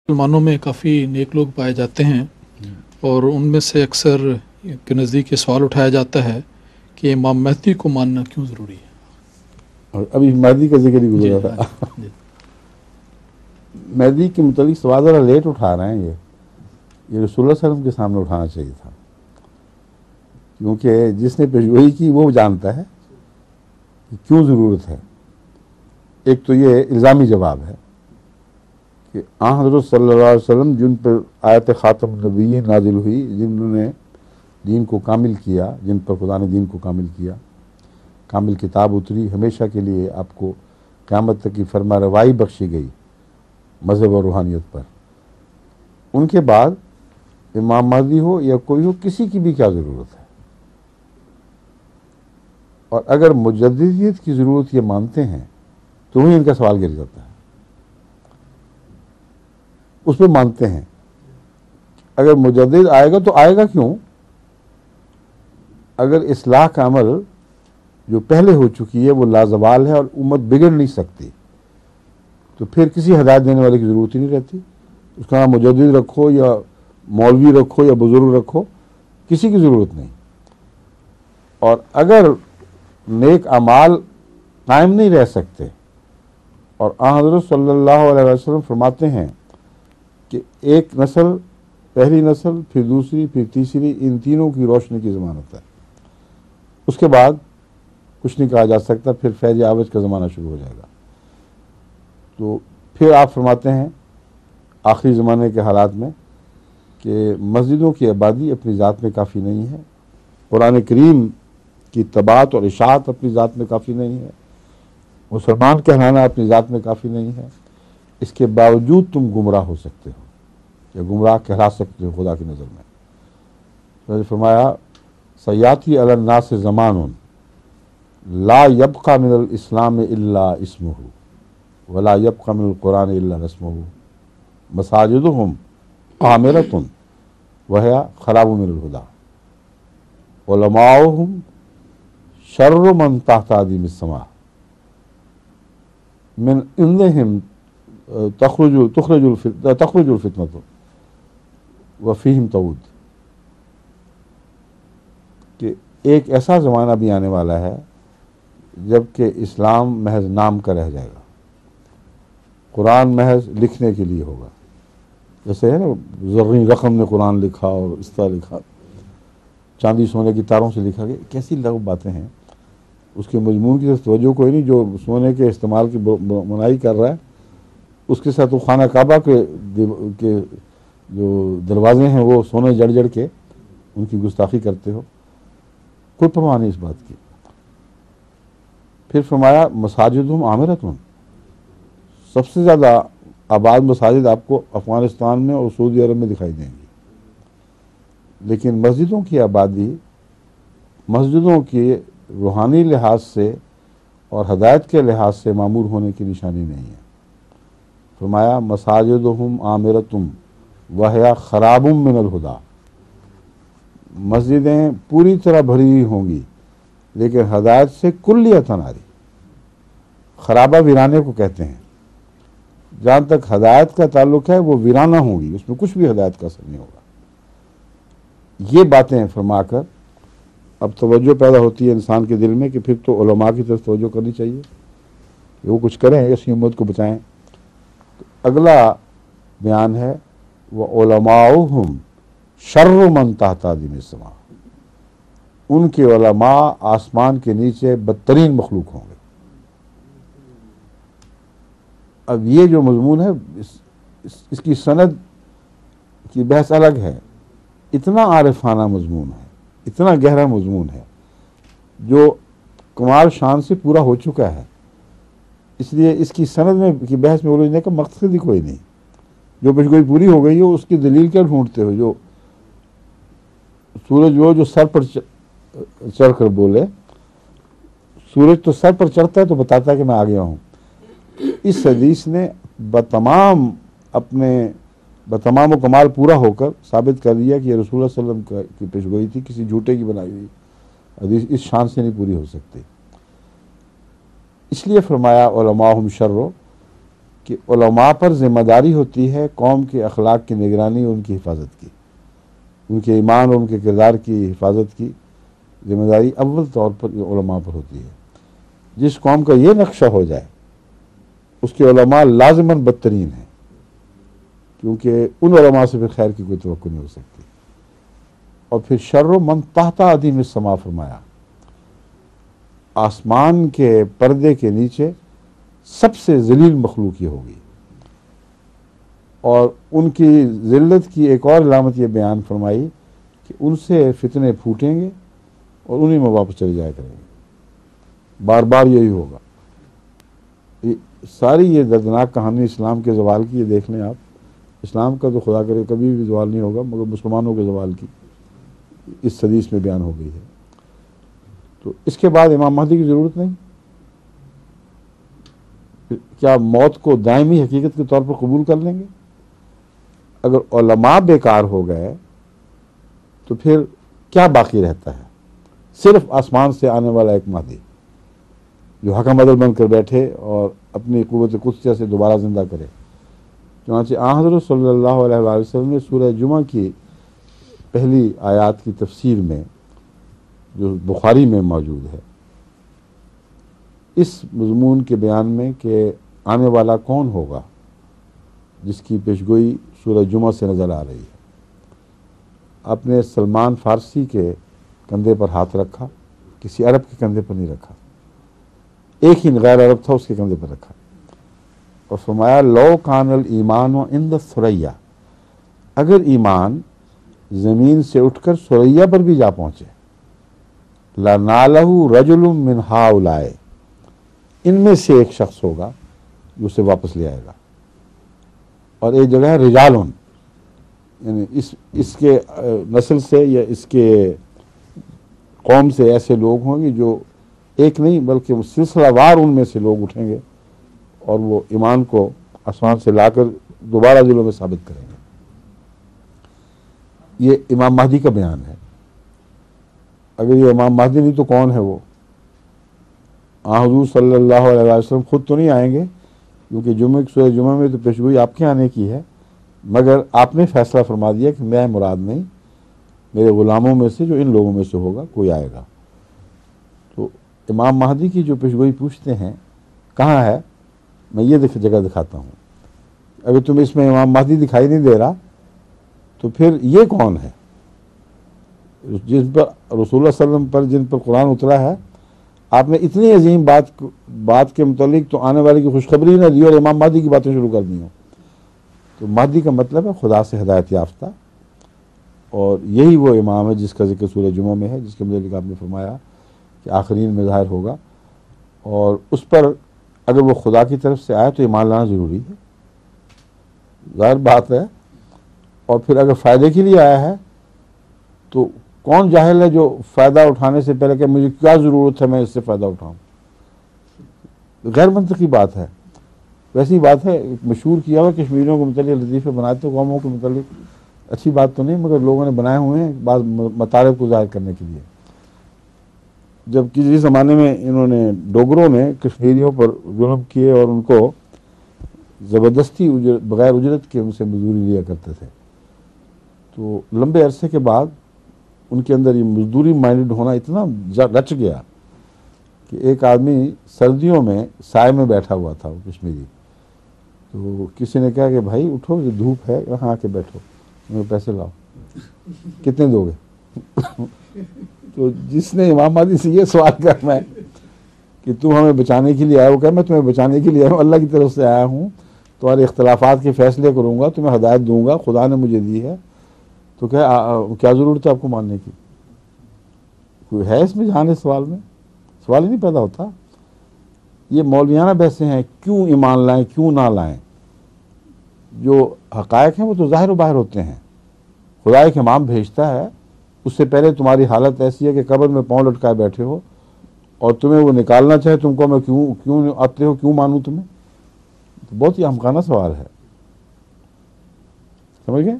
مسلمانوں میں کافی نیک لوگ پائے جاتے ہیں اور ان میں سے اکثر کے نزدیک یہ سوال اٹھایا جاتا ہے کہ امام مہدی کو ماننا کیوں ضروری ہے؟ اور ابھی مہدی کا ذکر ہی گزرا تھا۔ جی مہدی کے متعلق سوال ذرا لیٹ اٹھا رہے ہیں یہ رسول اللہ صلی اللہ علیہ وسلم کے سامنے اٹھانا چاہیے تھا، کیونکہ جس نے پیشگوئی کی وہ جانتا ہے کہ کیوں ضرورت ہے۔ ایک تو یہ الزامی جواب ہے کہ حضرت صلی اللہ علیہ وسلم جن پر آیت خاتم النبیین نازل ہوئی، جنہوں نے دین کو کامل کیا، جن پر خدا نے دین کو کامل کیا، کامل کتاب اتری، ہمیشہ کے لیے آپ کو قیامت تک کی فرما روائی بخشی گئی مذہب اور روحانیت پر، ان کے بعد امام مہدی ہو یا کوئی ہو، کسی کی بھی کیا ضرورت ہے؟ اور اگر مجددیت کی ضرورت یہ مانتے ہیں تو وہیں ان کا سوال گر جاتا ہے۔ اس پہ مانتے ہیں اگر مجدد آئے گا تو آئے گا کیوں؟ اگر اصلاح کا عمل جو پہلے ہو چکی ہے وہ لازوال ہے اور امت بگڑ نہیں سکتی، تو پھر کسی ہدایت دینے والے کی ضرورت ہی نہیں رہتی۔ اس کا نام مجدد رکھو یا مولوی رکھو یا بزرگ رکھو، کسی کی ضرورت نہیں۔ اور اگر نیک اعمال قائم نہیں رہ سکتے، اور حضرت صلی اللہ علیہ وسلم فرماتے ہیں کہ ایک نسل، پہلی نسل، پھر دوسری، پھر تیسری، ان تینوں کی روشنی کی ضمانت ہے، اس کے بعد کچھ نہیں کہا جا سکتا، پھر فیض عوج کا زمانہ شروع ہو جائے گا۔ تو پھر آپ فرماتے ہیں آخری زمانے کے حالات میں کہ مسجدوں کی آبادی اپنی ذات میں کافی نہیں ہے، قرآن کریم کی تباعت اور اشاعت اپنی ذات میں کافی نہیں ہے، مسلمان کہلانا اپنی ذات میں کافی نہیں ہے، اس کے باوجود تم گمراہ ہو سکتے ہو یا گمراہ کہلا سکتے ہو خدا کی نظر میں۔ تو فرمایا سیاتی علی الناس زمان لا یبقى من الاسلام الا اسمه ولا يبقى من القرآن الا رسمه مساجدهم عامرة وهي خراب من الهدى علماؤهم شر من تحت عدیم السماء من عندهم تخرج الفتنة وفيهم تعود، کہ ایک ایسا زمانہ بھی آنے والا ہے جب کہ اسلام محض نام کا رہ جائے گا، قرآن محض لکھنے کے لیے ہوگا، جیسے ہے نا زرعی رقم نے قرآن لکھا اور اس طرح لکھا، چاندی سونے کی تاروں سے لکھا گیا، کیسی لغو باتیں ہیں، اس کے مضمون کی طرف توجہ کوئی نہیں۔ جو سونے کے استعمال کی منائی کر رہا ہے اس کے ساتھ وہ خانہ کعبہ کے جو دروازے ہیں وہ سونے جڑ جڑ کے ان کی گستاخی کرتے ہو، کوئی پرواہ نہیں اس بات کی۔ پھر فرمایا مساجدہم عامرۃ، سب سے زیادہ آباد مساجد آپ کو افغانستان میں اور سعودی عرب میں دکھائی دیں گی، لیکن مسجدوں کی آبادی مسجدوں کی روحانی لحاظ سے اور ہدایت کے لحاظ سے معمور ہونے کی نشانی نہیں ہے۔ فرمایا مساجدہم عامرۃ وہی خراب من الہدی، مسجدیں پوری طرح بھری ہوئی ہوں گی لیکن ہدایت سے کلیتاً عاری، خرابہ ویرانے کو کہتے ہیں، جہاں تک ہدایت کا تعلق ہے وہ ویرانہ ہوں گی، اس میں کچھ بھی ہدایت کا اثر نہیں ہوگا۔ یہ باتیں فرما کر اب توجہ پیدا ہوتی ہے انسان کے دل میں کہ پھر تو علماء کی طرف توجہ کرنی چاہیے کہ وہ کچھ کریں، اسی امت کو بچائیں۔ تو اگلا بیان ہے وَعُلَمَاؤُهُمْ شَرُّ مَنْ تَحْتَ عَدِیمِ السَّمَاءِ، ان کے علماء آسمان کے نیچے بدترین مخلوق ہوں گے۔ اب یہ جو مضمون ہے اس کی سند کی بحث الگ ہے، اتنا عارفانہ مضمون ہے، اتنا گہرا مضمون ہے جو کمال شان سے پورا ہو چکا ہے، اس لیے اس کی سند میں کی بحث میں الجھنے کا مقصد ہی کوئی نہیں۔ جو پیشگوئی پوری ہو گئی ہو اس کی دلیل کیا ڈھونڈتے ہو؟ جو سورج جو سر پر چڑھ کر بولے، سورج تو سر پر چڑھتا ہے تو بتاتا ہے کہ میں آ گیا ہوں۔ اس حدیث نے بتمام و کمال پورا ہو کر ثابت کر دیا کہ یہ رسول اللہ صلی اللہ علیہ وسلم کی پیشگوئی تھی، کسی جھوٹے کی بنائی ہوئی حدیث اس شان سے نہیں پوری ہو سکتی۔ اس لیے فرمایا علماءہم شر، کہ علماء پر ذمہ داری ہوتی ہے قوم کے اخلاق کی نگرانی اور ان کی حفاظت کی، ان کے ایمان اور ان کے کردار کی حفاظت کی ذمہ داری اول طور پر علماء پر ہوتی ہے۔ جس قوم کا یہ نقشہ ہو جائے اس کے علماء لازماً بدترین ہیں، کیونکہ ان علماء سے پھر خیر کی کوئی توقع نہیں ہو سکتی۔ اور پھر شر من تحت عدیم السما فرمایا، آسمان کے پردے کے نیچے سب سے ذلیل مخلوق یہ ہوگی۔ اور ان کی ذلت کی ایک اور علامت یہ بیان فرمائی کہ ان سے فتنے پھوٹیں گے اور انہی میں واپس چلے جایا کریں گے، بار بار یہی ہوگا۔ ساری یہ دردناک کہانی اسلام کے زوال کی، یہ دیکھ لیں آپ، اسلام کا تو خدا کرے کبھی بھی زوال نہیں ہوگا، مگر مسلمانوں کے زوال کی اس حدیث میں بیان ہو گئی ہے۔ تو اس کے بعد امام مہدی کی ضرورت نہیں۔ کیا موت کو دائمی حقیقت کے طور پر قبول کر لیں گے؟ اگر علماء بیکار ہو گئے تو پھر کیا باقی رہتا ہے؟ صرف آسمان سے آنے والا ایک مہدی جو حکم عدل بن کر بیٹھے اور اپنی قوت قدسیہ سے دوبارہ زندہ کرے۔ چنانچہ آن حضرت صلی اللہ علیہ وآلہ وسلم نے سورہ جمعہ کی پہلی آیات کی تفسیر میں، جو بخاری میں موجود ہے، اس مضمون کے بیان میں کہ آنے والا کون ہوگا، جس کی پیشگوئی سورہ جمعہ سے نظر آ رہی ہے، آپ نے سلمان فارسی کے کندھے پر ہاتھ رکھا، کسی عرب کے کندھے پر نہیں رکھا، ایک ہی غیر عرب تھا اس کے کندھے پر رکھا، اور فرمایا لو کان الایمان عند الثریا، اگر ایمان زمین سے اٹھ کر ثریا پر بھی جا پہنچے، لَنَالَهُ رَجُلٌ مِّنْ هَؤُلَاءِ، ان میں سے ایک شخص ہوگا جو اسے واپس لے آئے گا۔ اور ایک جگہ ہے رجالن، یعنی اس کے نسل سے یا اس کے قوم سے ایسے لوگ ہوں گے جو ایک نہیں بلکہ سلسلہ وار ان میں سے لوگ اٹھیں گے اور وہ ایمان کو آسمان سے لا کر دوبارہ دلوں میں ثابت کریں گے۔ یہ امام مہدی کا بیان ہے۔ اگر یہ امام مہدی نہیں تو کون ہے وہ؟ حضور صلی اللہ علیہ وسلم خود تو نہیں آئیں گے، کیونکہ سورہ جمعہ میں تو پیشگوئی آپ کے آنے کی ہے، مگر آپ نے فیصلہ فرما دیا کہ میں مراد نہیں، میرے غلاموں میں سے جو ان لوگوں میں سے ہوگا کوئی آئے گا۔ تو امام مہدی کی جو پیشگوئی پوچھتے ہیں کہاں ہے، میں یہ جگہ دکھاتا ہوں۔ اگر تم اس میں امام مہدی دکھائی نہیں دے رہا تو پھر یہ کون ہے جن پر رسول اللہ صلی اللہ علیہ وسلم پر جن پر قرآن اترا ہے؟ آپ نے اتنی عظیم بات کے متعلق تو آنے والے کی خوشخبری نہ دی اور امام مہدی کی باتیں شروع کر دی ہوں۔ تو مہدی کا مطلب ہے خدا سے ہدایت یافتہ، اور یہی وہ امام ہے جس کا ذکر سورہ جمعہ میں ہے، جس کے متعلق آپ نے فرمایا کہ آخرین میں ظاہر ہوگا، اور اس پر اگر وہ خدا کی طرف سے آئے تو ایمان لانا ضروری ہے، ظاہر بات ہے۔ اور پھر اگر فائدے کے لیے آیا ہے تو کون جاہل ہے جو فائدہ اٹھانے سے پہلے کہ مجھے کیا ضرورت ہے میں اس سے فائدہ اٹھاؤں؟ غیر منطقی بات ہے۔ ویسی بات ہے، مشہور کیا ہوا کشمیریوں کو متعلق لطیفے بناتے قوموں کے متعلق، اچھی بات تو نہیں مگر لوگوں نے بنائے ہوئے ہیں بعض مطالب کو ظاہر کرنے کے لیے۔ جب کسی زمانے میں انہوں نے ڈوگروں نے کشمیریوں پر ظلم کیے اور ان کو زبردستی بغیر اجرت کے ان سے مزدوری لیا کرتے تھے، تو لمبے عرصے کے بعد ان کے اندر یہ مزدوری مائنڈڈ ہونا اتنا رچ گیا کہ ایک آدمی سردیوں میں سائے میں بیٹھا ہوا تھا، وہ کشمیری، تو کسی نے کہا کہ بھائی اٹھو، یہ دھوپ ہے، یہاں آ کے بیٹھو، میرے پیسے لاؤ، کتنے دو گے؟ تو جس نے امام مہدی سے یہ سوال کرنا ہے کہ تم ہمیں بچانے کے لیے آئے ہو، کہ میں تمہیں بچانے کے لیے آیا ہوں، اللہ کی طرف سے آیا ہوں، تمہارے اختلافات کے فیصلے کروں گا، تمہیں ہدایت دوں گا، خدا نے مجھے دی ہے، تو کیا ضرورت ہے آپ کو ماننے کی؟ کوئی ہے اس میں جہان اس سوال میں؟ سوال ہی نہیں پیدا ہوتا۔ یہ مولویانہ بحثیں ہیں، کیوں ایمان لائیں کیوں نہ لائیں؟ جو حقائق ہیں وہ تو ظاہر و باہر ہوتے ہیں۔ خدا ایک امام بھیجتا ہے، اس سے پہلے تمہاری حالت ایسی ہے کہ قبر میں پاؤں لٹکائے بیٹھے ہو اور تمہیں وہ نکالنا چاہے، تم کو میں کیوں آتے ہو، کیوں مانوں تمہیں؟ تو بہت ہی احمقانہ سوال ہے، سمجھ گئے؟